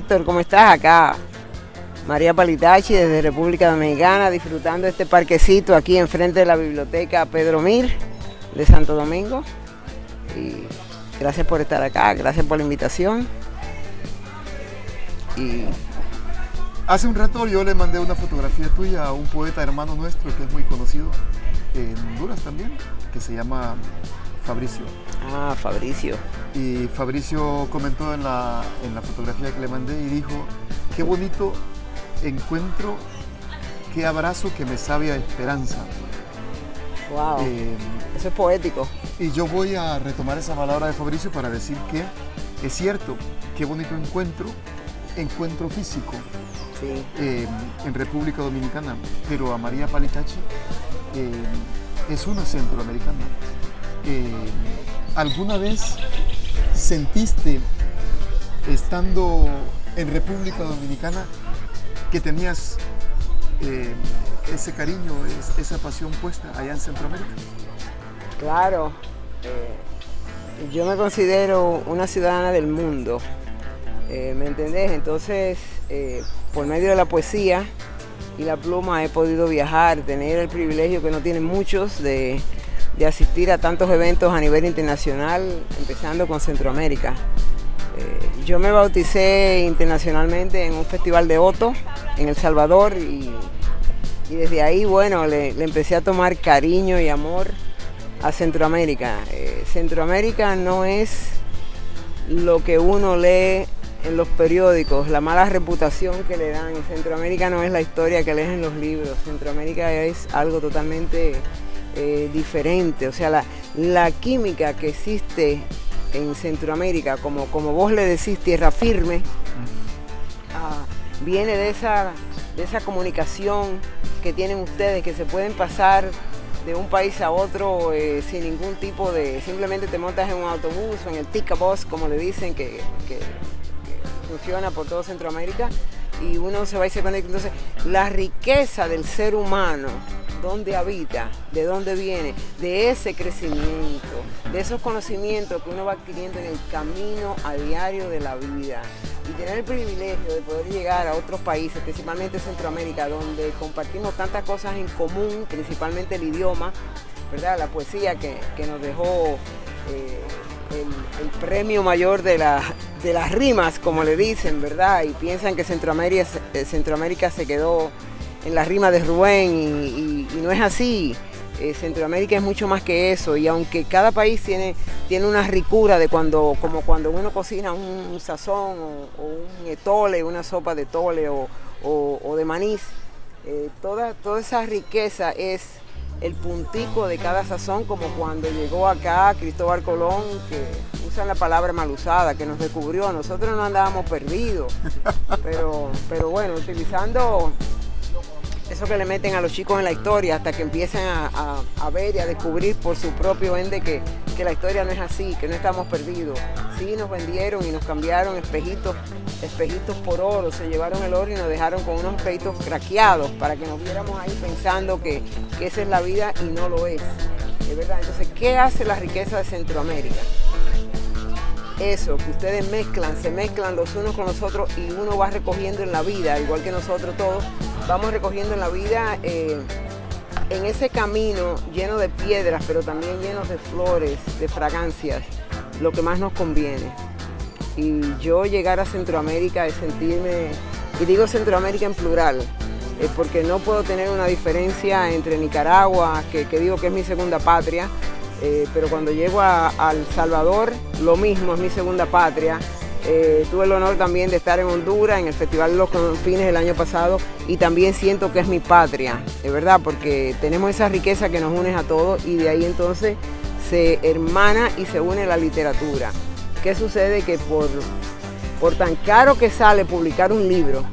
Víctor, ¿cómo estás? Acá María Palitachi desde República Dominicana, disfrutando de este parquecito aquí enfrente de la biblioteca Pedro Mir de Santo Domingo. Y gracias por estar acá, gracias por la invitación. Y hace un rato yo le mandé una fotografía tuya a un poeta hermano nuestro que es muy conocido en Honduras también, que se llama Fabricio. Ah, Fabricio. Y Fabricio comentó en la fotografía que le mandé y dijo: qué bonito encuentro, qué abrazo que me sabe a esperanza. Wow, eso es poético. Y yo voy a retomar esa palabra de Fabricio para decir que es cierto, qué bonito encuentro físico, sí, en República Dominicana, pero a María Palitachi es una centroamericana. ¿Alguna vez sentiste, estando en República Dominicana, que tenías ese cariño, esa pasión puesta allá en Centroamérica? Claro, yo me considero una ciudadana del mundo, ¿me entendés? Entonces, por medio de la poesía y la pluma he podido viajar, tener el privilegio que no tienen muchos de asistir a tantos eventos a nivel internacional, empezando con Centroamérica. Yo me bauticé internacionalmente en un festival de Otto en El Salvador y desde ahí, bueno, le empecé a tomar cariño y amor a Centroamérica. Centroamérica no es lo que uno lee en los periódicos, la mala reputación que le dan. Centroamérica no es la historia que lees en los libros. Centroamérica es algo totalmente diferente. O sea, la química que existe en Centroamérica, como vos le decís, tierra firme, viene de esa comunicación que tienen ustedes, que se pueden pasar de un país a otro sin ningún tipo de... Simplemente te montas en un autobús o en el Tica Bus, como le dicen, que funciona por todo Centroamérica, y uno se va y se conecta. Entonces, la riqueza del ser humano, dónde habita, de dónde viene, de ese crecimiento, de esos conocimientos que uno va adquiriendo en el camino a diario de la vida, y tener el privilegio de poder llegar a otros países, principalmente Centroamérica, donde compartimos tantas cosas en común, principalmente el idioma, ¿verdad? La poesía que nos dejó el premio mayor de las rimas, como le dicen, ¿verdad? Y piensan que Centroamérica se quedó en la rima de Rubén y no es así. Centroamérica es mucho más que eso, y aunque cada país tiene una ricura de como cuando uno cocina un sazón o un etole, una sopa de tole o de manís, toda esa riqueza es el puntico de cada sazón, como cuando llegó acá Cristóbal Colón, que usan la palabra mal usada, que nos descubrió. Nosotros no andábamos perdidos, pero bueno, utilizando eso que le meten a los chicos en la historia hasta que empiezan a ver y a descubrir por su propio ende que la historia no es así, que no estamos perdidos. Sí, nos vendieron y nos cambiaron espejitos por oro, se llevaron el oro y nos dejaron con unos espejitos craqueados para que nos viéramos ahí pensando que esa es la vida, y no lo es, ¿de verdad? Entonces, ¿qué hace la riqueza de Centroamérica? Eso, que ustedes se mezclan los unos con los otros, y uno va recogiendo en la vida, igual que nosotros todos, vamos recogiendo en la vida, en ese camino lleno de piedras, pero también lleno de flores, de fragancias, lo que más nos conviene. Y yo llegar a Centroamérica es sentirme, y digo Centroamérica en plural, porque no puedo tener una diferencia entre Nicaragua, que digo que es mi segunda patria, pero cuando llego a El Salvador, lo mismo, es mi segunda patria. Tuve el honor también de estar en Honduras, en el Festival de los Confines el año pasado, y también siento que es mi patria, de verdad, porque tenemos esa riqueza que nos une a todos, y de ahí entonces se hermana y se une la literatura. ¿Qué sucede? Que por tan caro que sale publicar un libro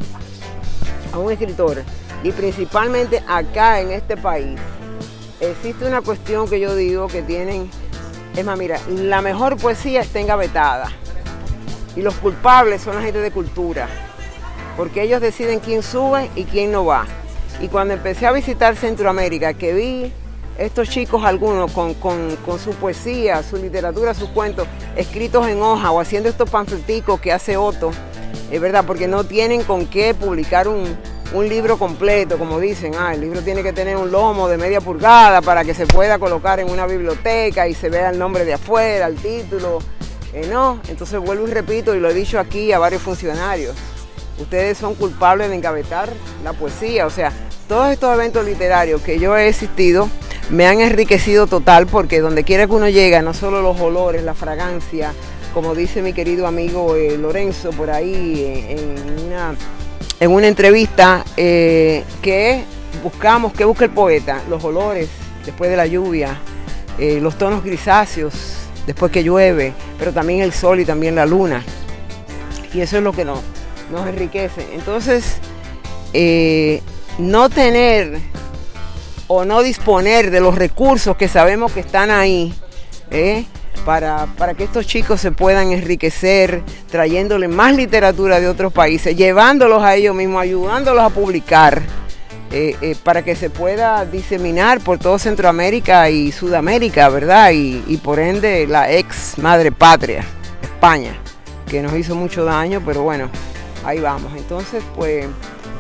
a un escritor, y principalmente acá en este país, existe una cuestión que yo digo que tienen, es más, mira, la mejor poesía está engavetada, y los culpables son la gente de cultura, porque ellos deciden quién sube y quién no va. Y cuando empecé a visitar Centroamérica, que vi estos chicos, algunos con su poesía, su literatura, sus cuentos, escritos en hoja o haciendo estos panfleticos que hace Otto, es verdad, porque no tienen con qué publicar un libro completo, como dicen, el libro tiene que tener un lomo de media pulgada para que se pueda colocar en una biblioteca y se vea el nombre de afuera, el título, no, entonces vuelvo y repito, y lo he dicho aquí a varios funcionarios, ustedes son culpables de engavetar la poesía, o sea, todos estos eventos literarios que yo he asistido me han enriquecido total, porque donde quiera que uno llega, no solo los olores, la fragancia, como dice mi querido amigo Lorenzo por ahí en una entrevista, que busca el poeta, los olores después de la lluvia, los tonos grisáceos después que llueve, pero también el sol y también la luna, y eso es lo que nos enriquece. Entonces, no tener o no disponer de los recursos que sabemos que están ahí, para que estos chicos se puedan enriquecer, trayéndoles más literatura de otros países, llevándolos a ellos mismos, ayudándolos a publicar, para que se pueda diseminar por todo Centroamérica y Sudamérica, ¿verdad? Y por ende la ex madre patria, España, que nos hizo mucho daño, pero bueno, ahí vamos. Entonces, pues,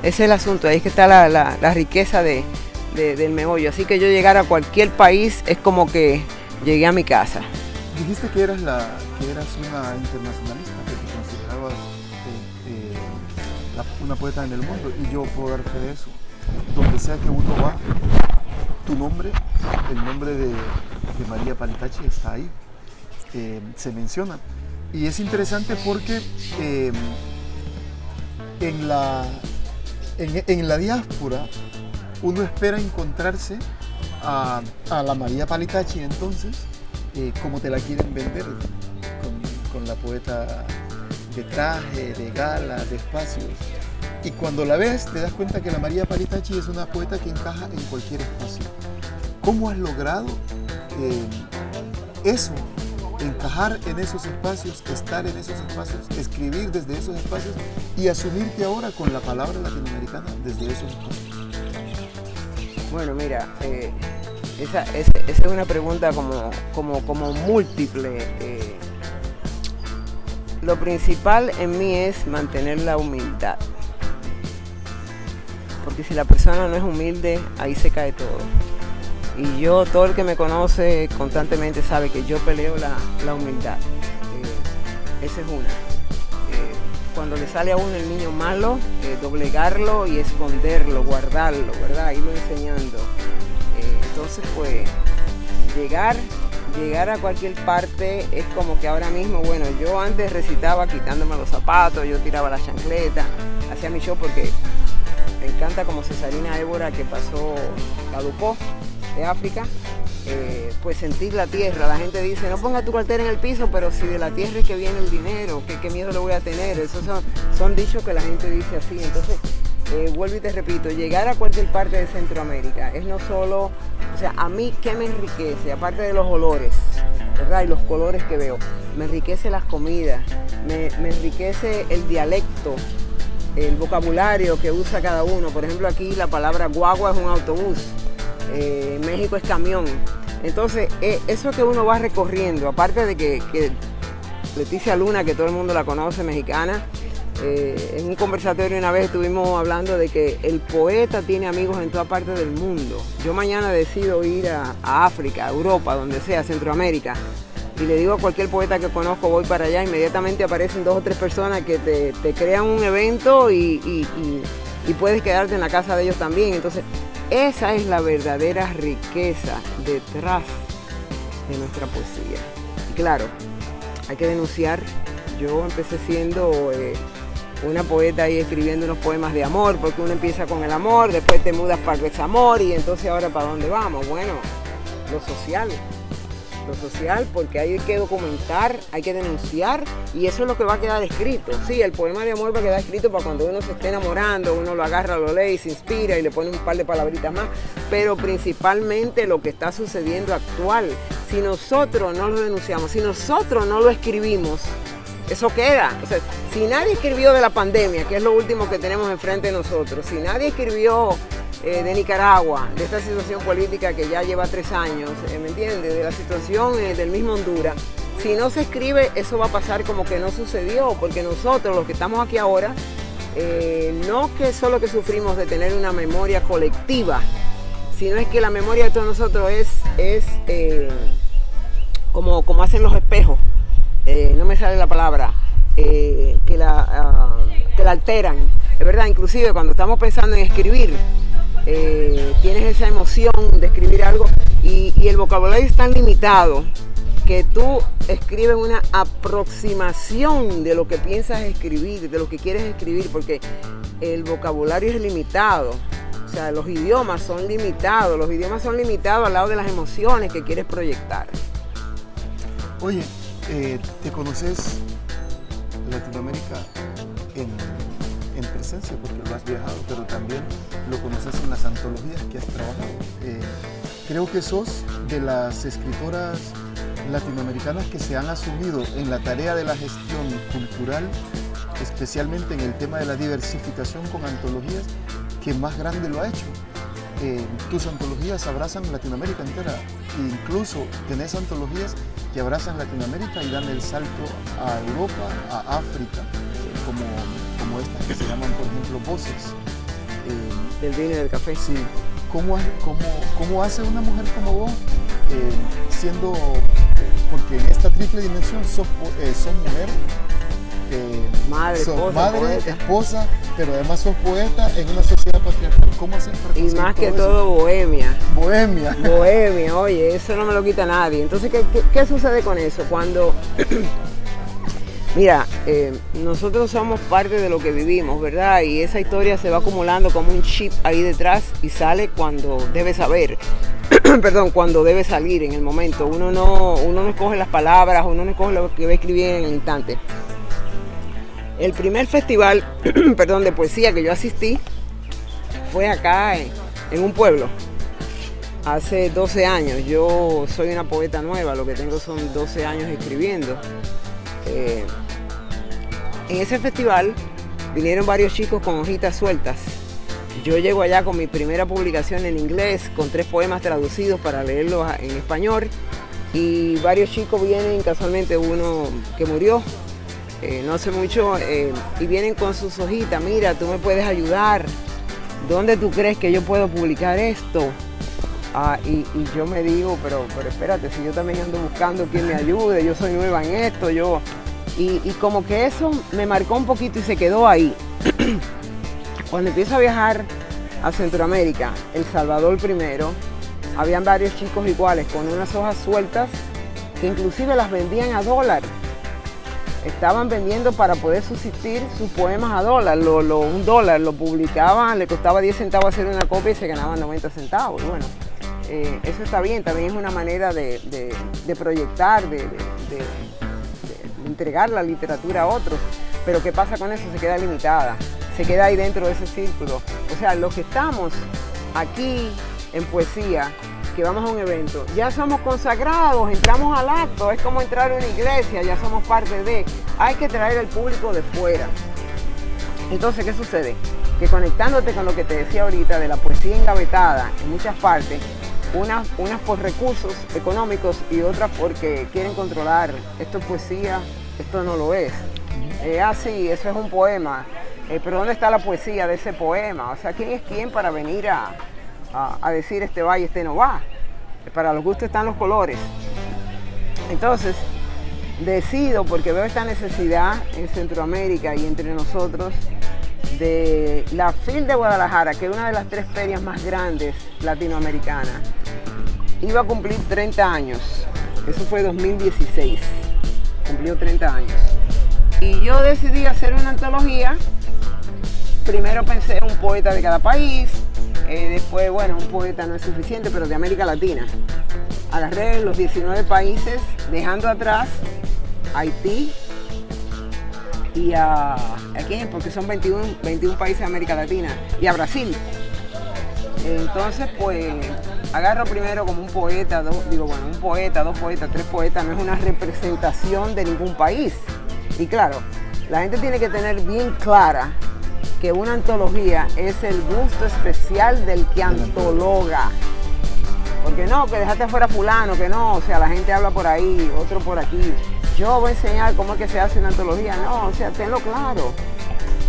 ese es el asunto, ahí es que está la riqueza del meollo. Así que yo llegar a cualquier país es como que llegué a mi casa. Dijiste que eras una internacionalista, que te considerabas una poeta en el mundo, y yo puedo dar fe de eso. Donde sea que uno va, tu nombre, el nombre de María Palitachi está ahí, se menciona. Y es interesante porque en la diáspora uno espera encontrarse a la María Palitachi entonces, como te la quieren vender, con la poeta de traje, de gala, de espacios. Y cuando la ves te das cuenta que la María Palitachi es una poeta que encaja en cualquier espacio. ¿Cómo has logrado eso? Encajar en esos espacios, estar en esos espacios, escribir desde esos espacios y asumirte ahora con la palabra latinoamericana desde esos espacios. Bueno, mira, esa es una pregunta como múltiple. Lo principal en mí es mantener la humildad, porque si la persona no es humilde, ahí se cae todo. Y todo el que me conoce constantemente sabe que yo peleo la humildad. Esa es una. Cuando le sale a uno el niño malo, doblegarlo y esconderlo, guardarlo, ¿verdad? Irlo enseñando. Entonces, pues, llegar a cualquier parte es como que ahora mismo, bueno, yo antes recitaba quitándome los zapatos, yo tiraba la chancleta, hacía mi show porque me encanta como Cesarina Évora, que caducó de África, pues sentir la tierra. La gente dice, no ponga tu cartera en el piso, pero si de la tierra es que viene el dinero, ¿qué miedo le voy a tener? Esos son dichos que la gente dice así. Entonces, vuelvo y te repito, llegar a cualquier parte de Centroamérica es no solo, o sea, a mí, ¿qué me enriquece? Aparte de los olores, ¿verdad? Y los colores que veo, me enriquece las comidas, me enriquece el dialecto, el vocabulario que usa cada uno. Por ejemplo, aquí la palabra guagua es un autobús, México es camión. Entonces, eso que uno va recorriendo, aparte de que Leticia Luna, que todo el mundo la conoce, mexicana, en un conversatorio una vez estuvimos hablando de que el poeta tiene amigos en toda parte del mundo. Yo mañana decido ir a África, a Europa, donde sea, Centroamérica, y le digo a cualquier poeta que conozco, voy para allá, inmediatamente aparecen 2 o 3 personas que te crean un evento y puedes quedarte en la casa de ellos también. Entonces, esa es la verdadera riqueza detrás de nuestra poesía. Y claro, hay que denunciar. Yo empecé siendo una poeta ahí escribiendo unos poemas de amor, porque uno empieza con el amor, después te mudas para el desamor, y entonces ahora ¿para dónde vamos? Bueno, lo social, porque hay que documentar, hay que denunciar, y eso es lo que va a quedar escrito. Sí, el poema de amor va a quedar escrito para cuando uno se esté enamorando, uno lo agarra, lo lee y se inspira y le pone un par de palabritas más, pero principalmente lo que está sucediendo actual. Si nosotros no lo denunciamos, si nosotros no lo escribimos, eso queda. O sea, si nadie escribió de la pandemia, que es lo último que tenemos enfrente de nosotros, si nadie escribió de Nicaragua, de esta situación política que ya lleva 3 años, ¿me entiendes? De la situación del mismo Honduras. Si no se escribe, eso va a pasar como que no sucedió, porque nosotros, los que estamos aquí ahora, no que solo que sufrimos de tener una memoria colectiva, sino es que la memoria de todos nosotros es como hacen los espejos, no me sale la palabra, que la alteran, es verdad. Inclusive cuando estamos pensando en escribir, tienes esa emoción de escribir algo y el vocabulario es tan limitado que tú escribes una aproximación de lo que piensas escribir, de lo que quieres escribir, porque el vocabulario es limitado. O sea, los idiomas son limitados al lado de las emociones que quieres proyectar. Oye, ¿te conoces Latinoamérica en presencia? Porque lo has viajado, pero también lo conoces en las antologías que has trabajado. Creo que sos de las escritoras latinoamericanas que se han asumido en la tarea de la gestión cultural, especialmente en el tema de la diversificación con antologías, que más grande lo ha hecho. Tus antologías abrazan Latinoamérica entera, e incluso tenés antologías que abrazan Latinoamérica y dan el salto a Europa, a África, como estas que se llaman, por ejemplo, Voces. Del vino y del café. Sí. ¿Cómo hace una mujer como vos, siendo, porque en esta triple dimensión sos mujer, madre, esposa, pero además sos poeta en una sociedad patriarcal? ¿Cómo hacer para conseguir Y más que eso? todo bohemia. Bohemia. Bohemia, oye, eso no me lo quita nadie. Entonces, ¿qué sucede con eso? Cuando, mira, nosotros somos parte de lo que vivimos, ¿verdad? Y esa historia se va acumulando como un chip ahí detrás y sale cuando debe saber. Perdón, cuando debe salir en el momento. Uno no escoge las palabras, uno no escoge lo que va a escribir en el instante. El primer festival, de poesía que yo asistí fue acá en un pueblo, hace 12 años. Yo soy una poeta nueva, lo que tengo son 12 años escribiendo. En ese festival vinieron varios chicos con hojitas sueltas. Yo llego allá con mi primera publicación en inglés, con 3 poemas traducidos para leerlos en español, y varios chicos vienen, casualmente uno que murió no hace mucho, y vienen con sus hojitas. Mira, tú me puedes ayudar, ¿dónde tú crees que yo puedo publicar esto? Y yo me digo, pero espérate, si yo también ando buscando quien me ayude, yo soy nueva en esto, y como que eso me marcó un poquito y se quedó ahí. Cuando empiezo a viajar a Centroamérica, El Salvador primero, habían varios chicos iguales con unas hojas sueltas que inclusive las vendían a $1. Estaban vendiendo para poder subsistir sus poemas a $1, $1, lo publicaban, le costaba 10 centavos hacer una copia y se ganaban 90 centavos. Bueno, eso está bien, también es una manera de proyectar, de entregar la literatura a otros, pero ¿qué pasa con eso? Se queda limitada, se queda ahí dentro de ese círculo. O sea, los que estamos aquí en poesía, que vamos a un evento, ya somos consagrados, entramos al acto, es como entrar a una iglesia, ya somos parte de, hay que traer al público de fuera. Entonces, ¿qué sucede? Que conectándote con lo que te decía ahorita de la poesía engavetada en muchas partes, unas por recursos económicos y otras porque quieren controlar, esto es poesía, esto no lo es. Así, eso es un poema, pero ¿dónde está la poesía de ese poema? O sea, ¿quién es quién para venir a decir este va y este no va? Para los gustos están los colores. Entonces, decido, porque veo esta necesidad en Centroamérica y entre nosotros, de la FIL de Guadalajara, que es una de las 3 ferias más grandes latinoamericanas. Iba a cumplir 30 años, eso fue 2016, cumplió 30 años. Y yo decidí hacer una antología. Primero pensé en un poeta de cada país, después, bueno, un poeta no es suficiente, pero de América Latina. Agarré los 19 países, dejando atrás Haití y ¿a quién? Porque son 21 países de América Latina, y a Brasil. Entonces, pues, agarro primero como un poeta, un poeta, 2 poetas, 3 poetas, no es una representación de ningún país. Y claro, la gente tiene que tener bien clara que una antología es el gusto especial del que antologa. Porque no, que dejaste afuera fulano, que no, o sea, la gente habla por ahí, otro por aquí. yo voy a enseñar cómo es que se hace una antología. No, o sea, tenlo claro.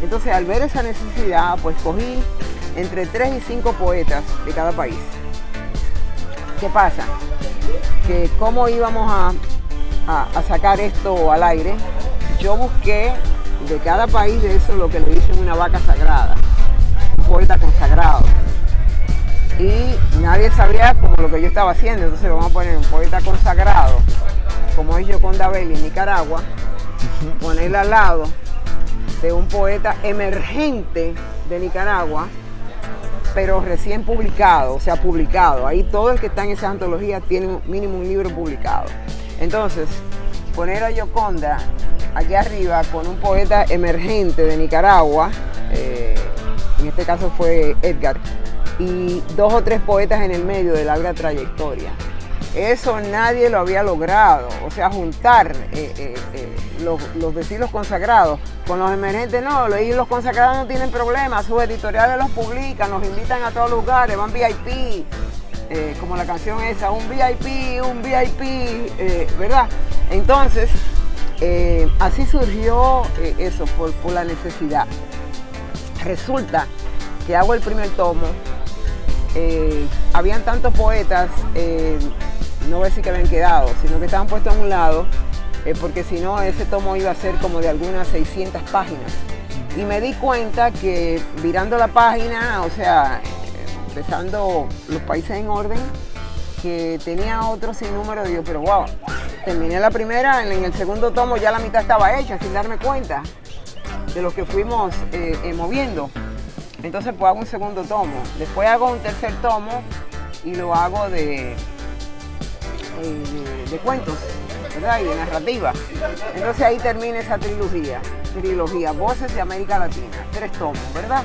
Entonces, al ver esa necesidad, pues cogí entre 3 y 5 poetas de cada país. ¿Qué pasa? Que cómo íbamos a sacar esto al aire, yo busqué de cada país de eso lo que le dicen una vaca sagrada, un poeta consagrado. Y nadie sabía como lo que yo estaba haciendo, entonces vamos a poner un poeta consagrado, como es Gioconda Belli en Nicaragua, ponerla al lado de un poeta emergente de Nicaragua, pero recién publicado, o sea, publicado. Ahí todo el que está en esa antología tiene mínimo un libro publicado. Entonces, poner a Gioconda aquí arriba con un poeta emergente de Nicaragua, en este caso fue Edgar, y 2 o 3 poetas en el medio de larga trayectoria. Eso nadie lo había logrado, o sea, juntar los estilos consagrados con los emergentes. No, los consagrados no tienen problemas, sus editoriales los publican, nos invitan a todos lugares, van VIP, como la canción esa, un VIP, ¿verdad? Entonces, así surgió eso, por la necesidad. Resulta que hago el primer tomo, habían tantos poetas, no voy a decir que habían quedado, sino que estaban puestos a un lado, porque si no ese tomo iba a ser como de algunas 600 páginas. Y me di cuenta que virando la página, o sea, empezando los países en orden, que tenía otro sinnúmero, digo, pero wow, terminé la primera, en el segundo tomo ya la mitad estaba hecha sin darme cuenta de lo que fuimos moviendo. Entonces pues hago un segundo tomo, después hago un tercer tomo y lo hago de cuentos, ¿verdad? Y de narrativa. Entonces ahí termina esa trilogía, Voces de América Latina, 3 tomos, ¿verdad?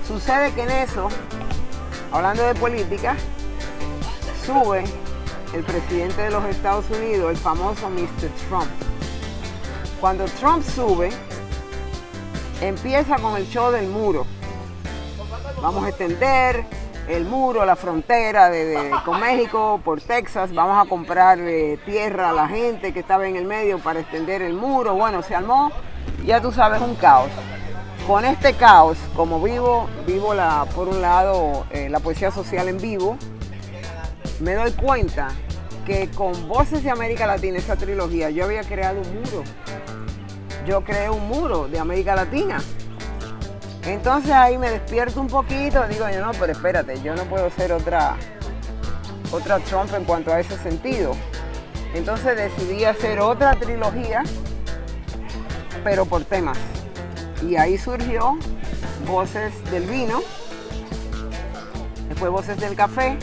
Sucede que en eso, hablando de política, sube el presidente de los Estados Unidos, el famoso Mr. Trump. Cuando Trump sube, empieza con el show del muro. Vamos a extender el muro, la frontera con México por Texas, vamos a comprar tierra a la gente que estaba en el medio para extender el muro. Bueno, se armó, ya tú sabes, un caos. Con este caos, como vivo por un lado la poesía social en vivo, me doy cuenta que con Voces de América Latina, esa trilogía, yo había creado un muro. Yo creé un muro de América Latina. Entonces ahí me despierto un poquito, digo yo, no, pero espérate, yo no puedo ser otra Trump en cuanto a ese sentido. Entonces decidí hacer otra trilogía, pero por temas. Y ahí surgió Voces del Vino, después Voces del Café,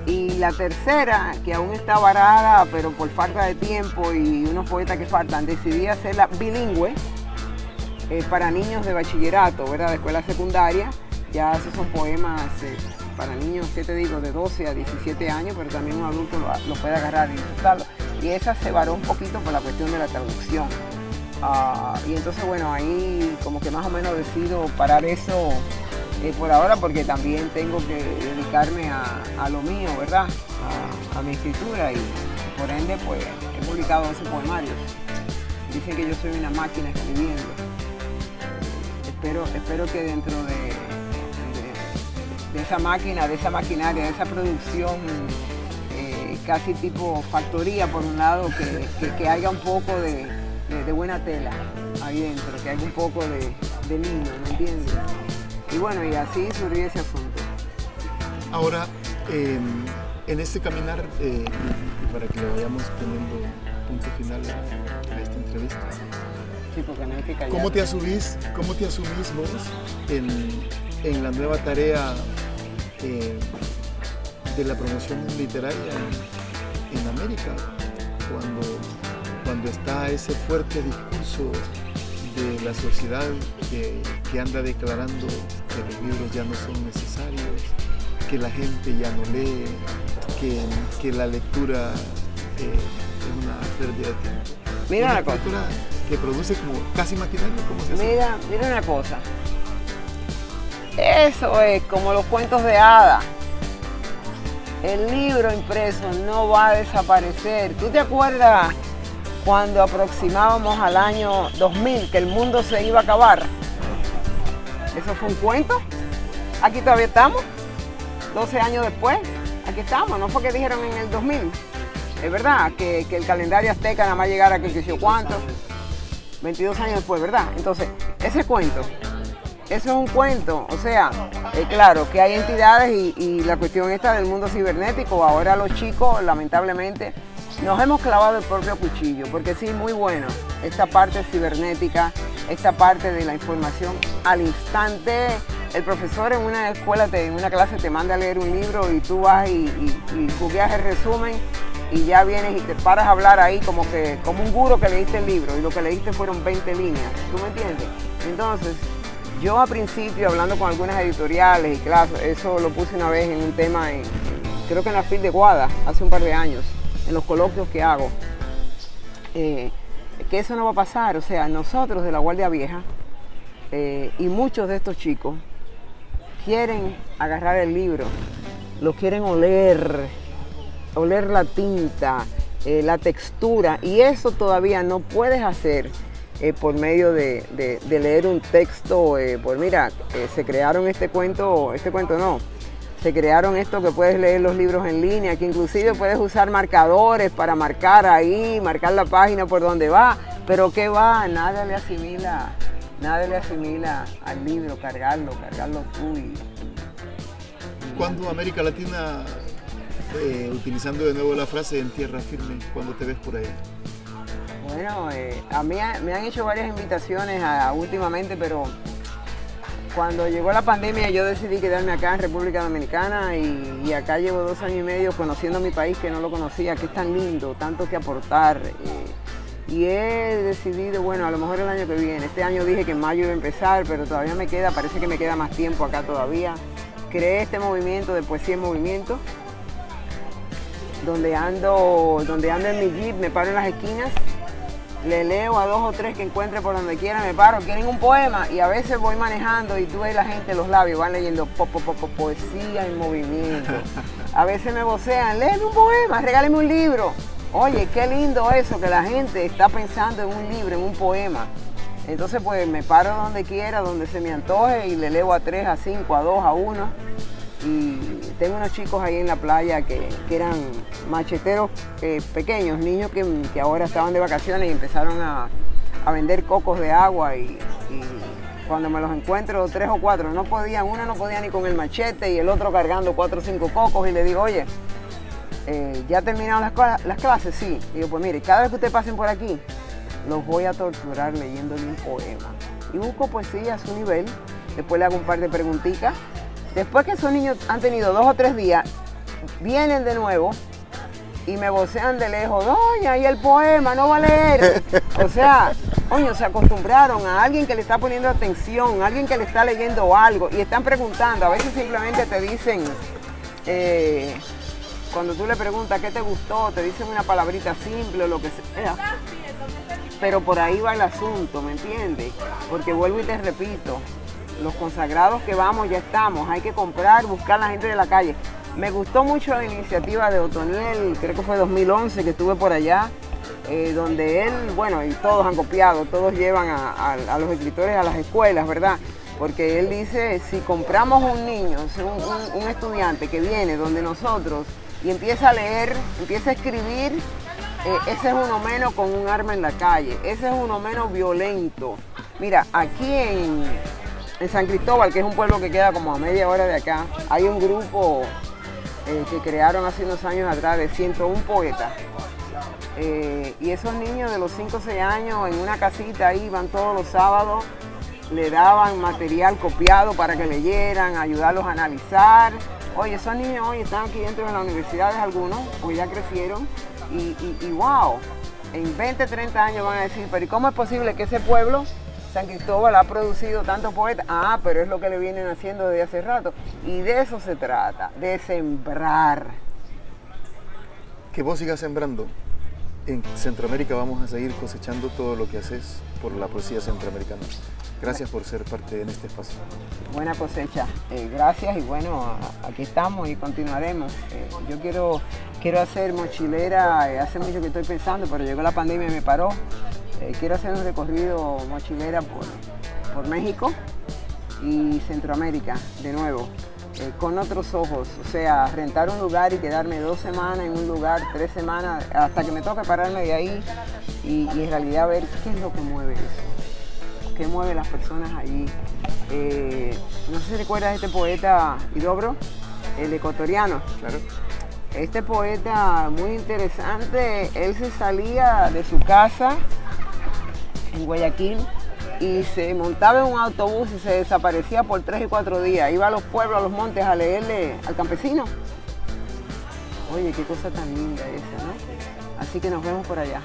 y la tercera, que aún está varada, pero por falta de tiempo y unos poetas que faltan, decidí hacerla bilingüe, para niños de bachillerato, ¿verdad? De escuela secundaria. Ya esos son poemas para niños, ¿qué te digo? De 12 a 17 años, pero también un adulto lo puede agarrar y disfrutarlo. Y esa se varó un poquito por la cuestión de la traducción. Y entonces, bueno, ahí como que más o menos decido parar eso por ahora, porque también tengo que dedicarme a lo mío, ¿verdad? A mi escritura, y por ende, pues, he publicado 12 poemarios. Dicen que yo soy una máquina escribiendo. Espero que dentro de esa máquina, de esa maquinaria, de esa producción casi tipo factoría, por un lado, que haya un poco de buena tela ahí dentro, que haya un poco de lindo, ¿me entiendes? Y bueno, y así surgió ese asunto. Ahora, en este caminar, y para que le vayamos poniendo punto final a esta entrevista, sí, porque no hay que callar. ¿Cómo te asumís vos en la nueva tarea de la promoción literaria en América? Cuando está ese fuerte discurso de la sociedad que anda declarando que los libros ya no son necesarios, que la gente ya no lee, que la lectura es una pérdida de tiempo. Mira una cosa que produce como casi maquinaria, ¿cómo se hace? Mira una cosa. Eso es como los cuentos de hadas. El libro impreso no va a desaparecer. ¿Tú te acuerdas cuando aproximábamos al año 2000, que el mundo se iba a acabar. Eso fue un cuento. Aquí todavía estamos, 12 años después, aquí estamos. No fue que dijeron en el 2000. Es verdad que el calendario azteca nada más llegara a que yo cuánto, 22 años después, ¿verdad? Entonces, ese cuento, eso es un cuento. O sea, claro que hay entidades y la cuestión esta del mundo cibernético, ahora los chicos, lamentablemente, nos hemos clavado el propio cuchillo, porque sí, muy bueno, esta parte cibernética, esta parte de la información al instante. El profesor en una escuela, en una clase te manda a leer un libro y tú vas y googleas el resumen y ya vienes y te paras a hablar ahí como un gurú que leíste el libro y lo que leíste fueron 20 líneas, ¿tú me entiendes? Entonces, yo al principio, hablando con algunas editoriales y clases, eso lo puse una vez en un tema, creo que en la FIL de Guada, hace un par de años, en los coloquios que hago, que eso no va a pasar. O sea, nosotros de la Guardia Vieja y muchos de estos chicos quieren agarrar el libro, lo quieren oler la tinta, la textura, y eso todavía no puedes hacer por medio de leer un texto. Pues mira, se crearon se crearon esto que puedes leer los libros en línea, que inclusive puedes usar marcadores para marcar ahí, marcar la página por donde va, pero ¿qué va? Nada le asimila al libro, cargarlo tú. ¿Cuándo América Latina, utilizando de nuevo la frase en tierra firme, cuando te ves por ahí? Bueno, a mí me han hecho varias invitaciones últimamente, pero cuando llegó la pandemia yo decidí quedarme acá en República Dominicana y acá llevo 2 años y medio conociendo mi país, que no lo conocía, que es tan lindo, tanto que aportar. Y he decidido, bueno, a lo mejor el año que viene. Este año dije que en mayo iba a empezar, pero todavía parece que me queda más tiempo acá todavía. Creé este movimiento de Poesía en Movimiento, donde ando en mi jeep, me paro en las esquinas, le leo a 2 o 3 que encuentre por donde quiera, me paro, quieren un poema, y a veces voy manejando y tú ves la gente, los labios van leyendo Poesía en Movimiento. A veces me vocean, léeme un poema, regáleme un libro. Oye, qué lindo eso, que la gente está pensando en un libro, en un poema. Entonces pues me paro donde quiera, donde se me antoje, y le leo a 3, a 5, a 2, a 1. Y tengo unos chicos ahí en la playa que eran macheteros pequeños, niños que ahora estaban de vacaciones y empezaron a vender cocos de agua, y cuando me los encuentro 3 o 4, uno no podía ni con el machete y el otro cargando 4 o 5 cocos, y le digo, oye, ¿ya terminaron las clases? Sí. Digo, pues mire, cada vez que ustedes pasen por aquí, los voy a torturar leyéndole un poema. Y busco poesía a su nivel, después le hago un par de preguntitas. Después que esos niños han tenido 2 o 3 días, vienen de nuevo y me vocean de lejos, doña, y el poema, no va a leer. O sea, coño, se acostumbraron a alguien que le está poniendo atención, a alguien que le está leyendo algo, y están preguntando. A veces simplemente te dicen, cuando tú le preguntas qué te gustó, te dicen una palabrita simple o lo que sea. Pero por ahí va el asunto, ¿me entiendes? Porque vuelvo y te repito, los consagrados que vamos ya estamos, hay que comprar, buscar a la gente de la calle. Me gustó mucho la iniciativa de Otoniel, creo que fue 2011 que estuve por allá, donde él, bueno, y todos han copiado, todos llevan a los escritores a las escuelas, ¿verdad? Porque él dice, si compramos un niño, un estudiante que viene donde nosotros y empieza a leer, empieza a escribir, ese es uno menos con un arma en la calle, ese es uno menos violento. Mira, aquí en San Cristóbal, que es un pueblo que queda como a media hora de acá, hay un grupo que crearon hace unos años atrás de 101 poetas. Y esos niños de los 5 o 6 años en una casita ahí van todos los sábados, le daban material copiado para que leyeran, ayudarlos a analizar. Oye, esos niños hoy están aquí dentro de las universidades algunos, pues ya crecieron y wow, en 20, 30 años van a decir, pero ¿y cómo es posible que ese pueblo, San Cristóbal, ha producido tantos poetas? Ah, pero es lo que le vienen haciendo desde hace rato. Y de eso se trata, de sembrar. Que vos sigas sembrando. en Centroamérica vamos a seguir cosechando todo lo que haces por la poesía centroamericana. Gracias por ser parte en este espacio. Buena cosecha. Gracias y bueno, aquí estamos y continuaremos. Yo quiero hacer mochilera, hace mucho que estoy pensando, pero llegó la pandemia y me paró. Quiero hacer un recorrido mochilera por México y Centroamérica de nuevo, con otros ojos, o sea, rentar un lugar y quedarme 2 semanas en un lugar, 3 semanas, hasta que me toque pararme de ahí y en realidad ver qué es lo que mueve eso, qué mueve las personas allí. No sé si recuerdas a este poeta Huidobro, el ecuatoriano. Claro. Este poeta muy interesante, él se salía de su casa en Guayaquil y se montaba en un autobús y se desaparecía por 3 y 4 días. Iba a los pueblos, a los montes a leerle al campesino. Oye, qué cosa tan linda esa, ¿no? Así que nos vemos por allá.